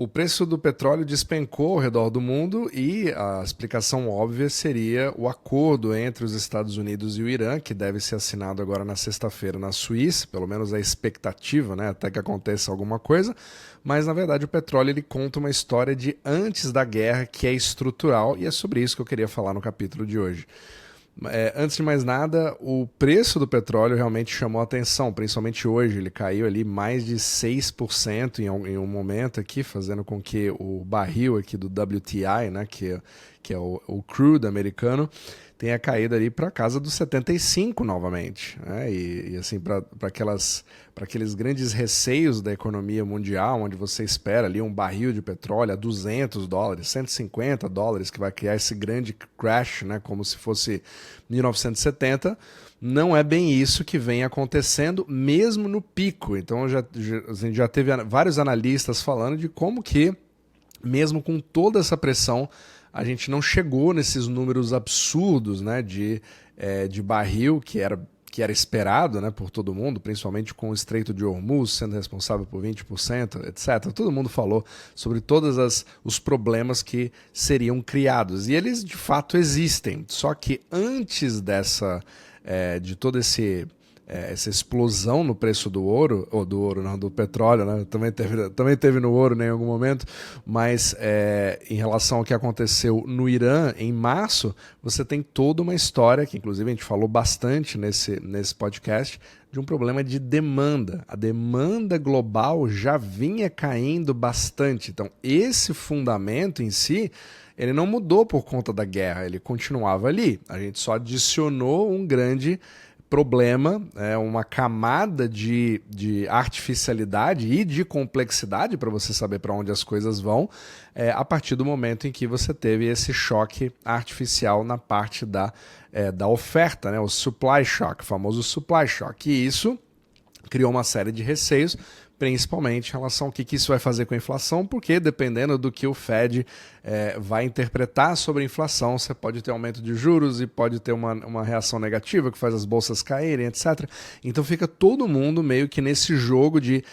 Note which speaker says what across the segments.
Speaker 1: O preço do petróleo despencou ao redor do mundo e a explicação óbvia seria o acordo entre os Estados Unidos e o Irã, que deve ser assinado agora na sexta-feira na Suíça, pelo menos a expectativa, né, até que aconteça alguma coisa. Mas, na verdade, o petróleo ele conta uma história de antes da guerra que é estrutural e é sobre isso que eu queria falar no capítulo de hoje. Antes de mais nada, o preço do petróleo realmente chamou a atenção, principalmente hoje. Ele caiu ali mais de 6% em um momento aqui, fazendo com que o barril aqui do WTI, né, que é o crude americano, tenha caído ali para casa dos 75 novamente. Né? E assim, para aqueles grandes receios da economia mundial, onde você espera ali um barril de petróleo a $200, $150, que vai criar esse grande crash, né, como se fosse 1970, não é bem isso que vem acontecendo, mesmo no pico. Então a gente já teve vários analistas falando de como que, mesmo com toda essa pressão, a gente não chegou nesses números absurdos, né, de barril que era esperado, né, por todo mundo, principalmente com o Estreito de Hormuz sendo responsável por 20%, etc. Todo mundo falou sobre todos os problemas que seriam criados. E eles, de fato, existem. Só que antes de todo essa explosão no preço do ouro, ou do ouro não, do petróleo, né? Também teve no ouro, né, em algum momento, mas em relação ao que aconteceu no Irã em março, você tem toda uma história, que inclusive a gente falou bastante nesse podcast, de um problema de demanda. A demanda global já vinha caindo bastante, então esse fundamento em si, ele não mudou por conta da guerra, ele continuava ali, a gente só adicionou um grande problema, uma camada de artificialidade e de complexidade para você saber para onde as coisas vão, a partir do momento em que você teve esse choque artificial na parte da oferta, né, o supply shock, o famoso supply shock. E isso criou uma série de receios, principalmente em relação ao que isso vai fazer com a inflação, porque dependendo do que o Fed vai interpretar sobre a inflação, você pode ter aumento de juros e pode ter uma reação negativa que faz as bolsas caírem, etc. Então fica todo mundo meio que nesse jogo de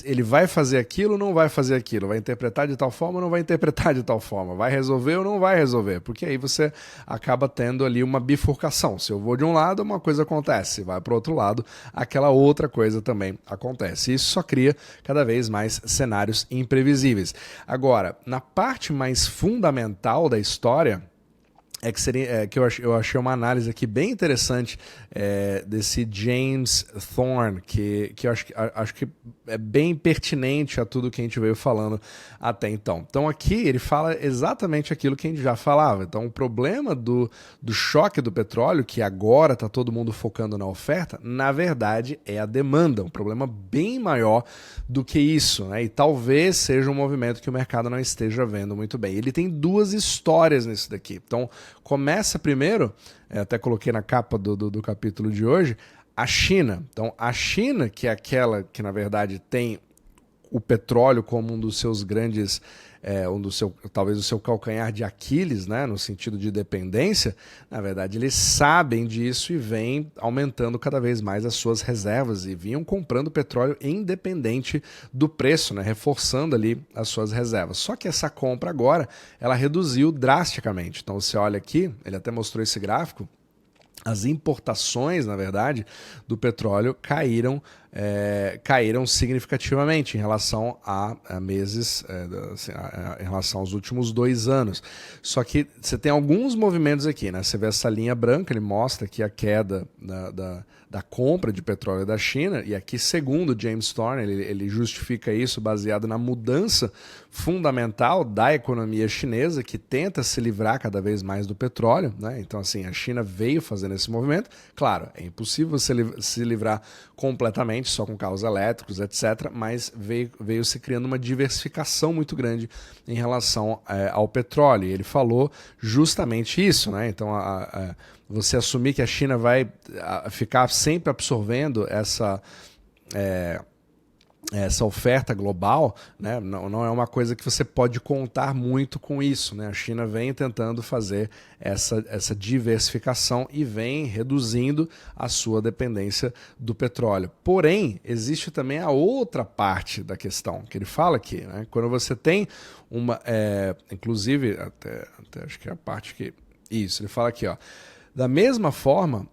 Speaker 1: ele vai fazer aquilo ou não vai fazer aquilo, vai interpretar de tal forma ou não vai interpretar de tal forma, vai resolver ou não vai resolver, porque aí você acaba tendo ali uma bifurcação. Se eu vou de um lado, uma coisa acontece, se vai para o outro lado, aquela outra coisa também acontece. Isso só cria cada vez mais cenários imprevisíveis. Agora, na parte mais fundamental da história, que eu achei uma análise aqui bem interessante desse James Thorne, que eu acho que é bem pertinente a tudo que a gente veio falando até então. Então aqui ele fala exatamente aquilo que a gente já falava. Então o problema do choque do petróleo, que agora está todo mundo focando na oferta, na verdade é a demanda, um problema bem maior do que isso, né? E talvez seja um movimento que o mercado não esteja vendo muito bem. Ele tem duas histórias nisso daqui. Então começa primeiro, até coloquei na capa do capítulo de hoje, a China. Então, a China, que é aquela que, na verdade, tem o petróleo como um dos seus grandes, talvez o seu calcanhar de Aquiles, né, no sentido de dependência, na verdade, eles sabem disso e vêm aumentando cada vez mais as suas reservas e vinham comprando petróleo independente do preço, né, reforçando ali as suas reservas. Só que essa compra agora, ela reduziu drasticamente. Então, você olha aqui, ele até mostrou esse gráfico, as importações, na verdade, do petróleo caíram significativamente em relação a meses, em relação aos últimos 2 anos. Só que você tem alguns movimentos aqui, né? Você vê essa linha branca, ele mostra aqui a queda da compra de petróleo da China, e aqui, segundo James Thorne, ele justifica isso baseado na mudança fundamental da economia chinesa, que tenta se livrar cada vez mais do petróleo, né? Então, assim, a China veio fazendo esse movimento. Claro, é impossível você se livrar completamente, só com carros elétricos, etc., mas veio se criando uma diversificação muito grande em relação ao petróleo. E ele falou justamente isso, né? Então, você assumir que a China vai ficar sempre absorvendo essa oferta global, né, não é uma coisa que você pode contar muito com isso, né? A China vem tentando fazer essa diversificação e vem reduzindo a sua dependência do petróleo. Porém, existe também a outra parte da questão, que ele fala aqui, né? Quando você tem uma... inclusive, até acho que é a parte que... Isso, ele fala aqui, ó. Da mesma forma,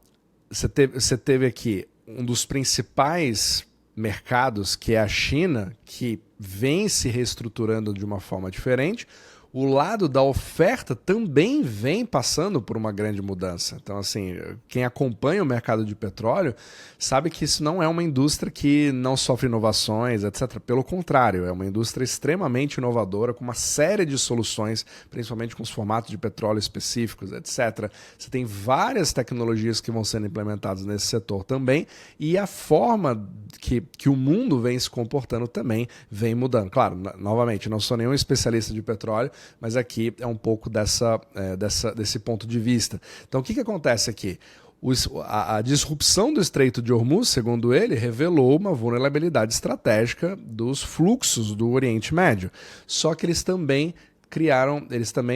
Speaker 1: você teve aqui um dos principais mercados, que é a China, que vem se reestruturando de uma forma diferente. O lado da oferta também vem passando por uma grande mudança. Então, assim, quem acompanha o mercado de petróleo sabe que isso não é uma indústria que não sofre inovações, etc. Pelo contrário, é uma indústria extremamente inovadora, com uma série de soluções, principalmente com os formatos de petróleo específicos, etc. Você tem várias tecnologias que vão sendo implementadas nesse setor também, e a forma que o mundo vem se comportando também vem mudando. Claro, novamente, não sou nenhum especialista de petróleo, mas aqui é um pouco desse ponto de vista. Então, o que acontece aqui? A disrupção do Estreito de Hormuz, segundo ele, revelou uma vulnerabilidade estratégica dos fluxos do Oriente Médio. Só que eles também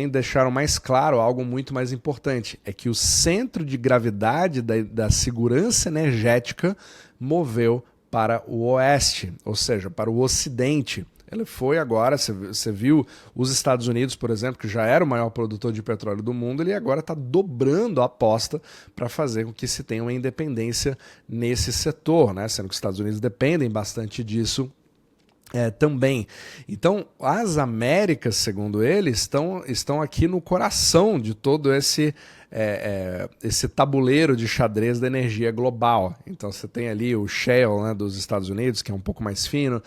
Speaker 1: deixaram mais claro algo muito mais importante, é que o centro de gravidade da segurança energética moveu para o oeste, ou seja, para o ocidente. Ele foi agora, você viu os Estados Unidos, por exemplo, que já era o maior produtor de petróleo do mundo, ele agora está dobrando a aposta para fazer com que se tenha uma independência nesse setor, né? Sendo que os Estados Unidos dependem bastante disso também. Então, as Américas, segundo ele, estão aqui no coração de todo esse tabuleiro de xadrez da energia global. Então você tem ali o shale, né, dos Estados Unidos, que é um pouco mais fino,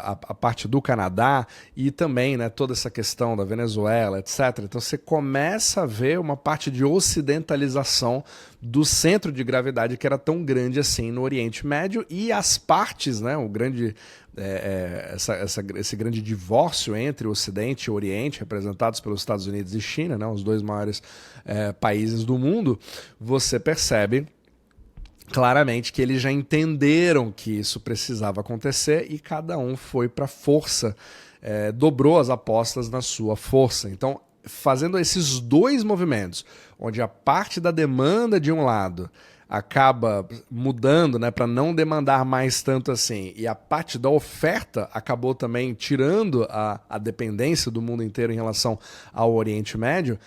Speaker 1: a parte do Canadá e também, né, toda essa questão da Venezuela, etc. Então você começa a ver uma parte de ocidentalização do centro de gravidade que era tão grande assim no Oriente Médio, e as partes, né, o grande... esse grande divórcio entre o Ocidente e o Oriente, representados pelos Estados Unidos e China, né, os dois maiores países do mundo, você percebe claramente que eles já entenderam que isso precisava acontecer e cada um foi para a força, dobrou as apostas na sua força. Então, fazendo esses dois movimentos, onde a parte da demanda de um lado acaba mudando, né, para não demandar mais tanto assim, e a parte da oferta acabou também tirando a dependência do mundo inteiro em relação ao Oriente Médio,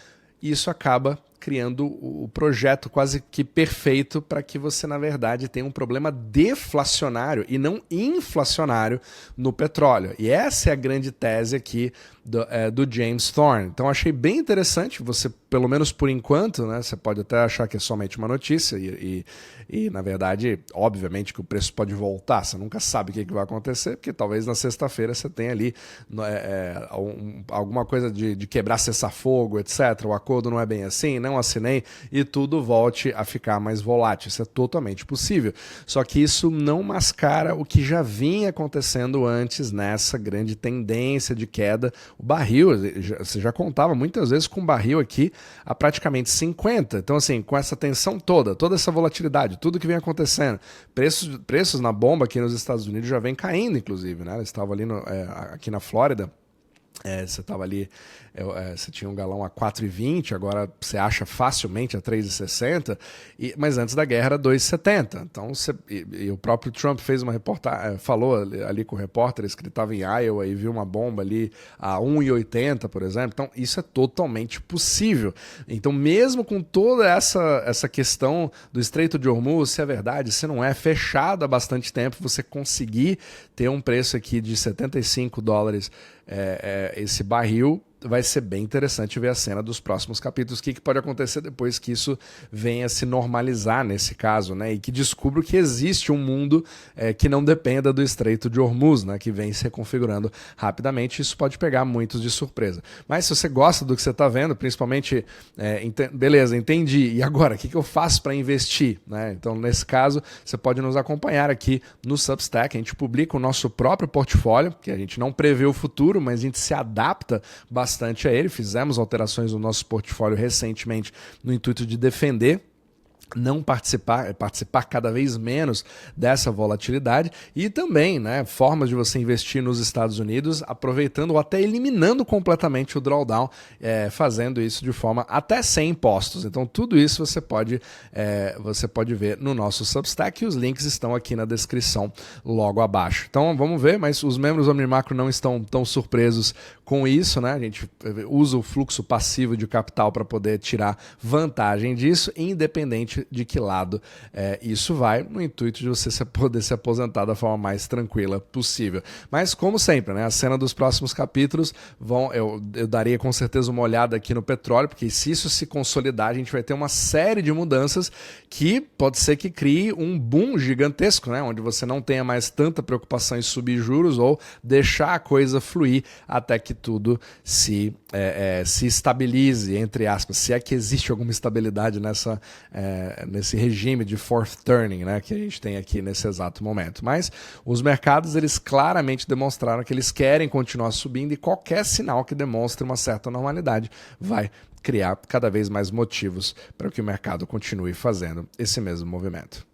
Speaker 1: isso acaba criando o projeto quase que perfeito para que você, na verdade, tenha um problema deflacionário e não inflacionário no petróleo. E essa é a grande tese aqui do James Thorne. Então, achei bem interessante, você, pelo menos por enquanto, né, você pode até achar que é somente uma notícia e, na verdade, obviamente que o preço pode voltar, você nunca sabe o que vai acontecer, porque talvez na sexta-feira você tenha ali alguma coisa de quebrar cessar-fogo, etc. O acordo não é bem assim, não assinei, e tudo volte a ficar mais volátil. Isso é totalmente possível. Só que isso não mascara o que já vinha acontecendo antes nessa grande tendência de queda. O barril, você já contava muitas vezes com o barril aqui a praticamente 50. Então, assim, com essa tensão toda essa volatilidade, tudo que vem acontecendo, preços na bomba aqui nos Estados Unidos já vem caindo, inclusive, né? Eles estavam ali aqui na Flórida. Você estava ali, você tinha um galão a 4,20, agora você acha facilmente a 3,60, mas antes da guerra era 2,70. Então, e o próprio Trump fez uma reportagem, falou ali com repórteres que ele estava em Iowa e viu uma bomba ali a 1,80, por exemplo. Então, isso é totalmente possível. Então, mesmo com toda essa questão do Estreito de Hormuz, se é verdade, se não é fechado há bastante tempo, você conseguir ter um preço aqui de $75 esse barril, vai ser bem interessante ver a cena dos próximos capítulos, o que pode acontecer depois que isso venha se normalizar nesse caso, né? E que descubra que existe um mundo que não dependa do Estreito de Hormuz, né? Que vem se reconfigurando rapidamente. Isso pode pegar muitos de surpresa. Mas se você gosta do que você está vendo, principalmente, beleza, entendi. E agora, o que eu faço para investir? Né? Então, nesse caso, você pode nos acompanhar aqui no Substack. A gente publica o nosso próprio portfólio, que a gente não prevê o futuro, mas a gente se adapta bastante a ele. Fizemos alterações no nosso portfólio recentemente no intuito de defender não participar cada vez menos dessa volatilidade e também, né, formas de você investir nos Estados Unidos, aproveitando ou até eliminando completamente o drawdown, fazendo isso de forma até sem impostos. Então tudo isso você pode ver no nosso Substack e os links estão aqui na descrição logo abaixo. Então vamos ver, mas os membros do Omnimacro não estão tão surpresos com isso, né? A gente usa o fluxo passivo de capital para poder tirar vantagem disso, independente de que lado isso vai, no intuito de você poder se aposentar da forma mais tranquila possível. Mas, como sempre, né, a cena dos próximos capítulos eu daria com certeza uma olhada aqui no petróleo, porque se isso se consolidar, a gente vai ter uma série de mudanças que pode ser que crie um boom gigantesco, né, onde você não tenha mais tanta preocupação em subir juros ou deixar a coisa fluir até que tudo se estabilize, entre aspas, se é que existe alguma estabilidade nesse regime de fourth turning, né, que a gente tem aqui nesse exato momento. Mas os mercados, eles claramente demonstraram que eles querem continuar subindo e qualquer sinal que demonstre uma certa normalidade vai criar cada vez mais motivos para que o mercado continue fazendo esse mesmo movimento.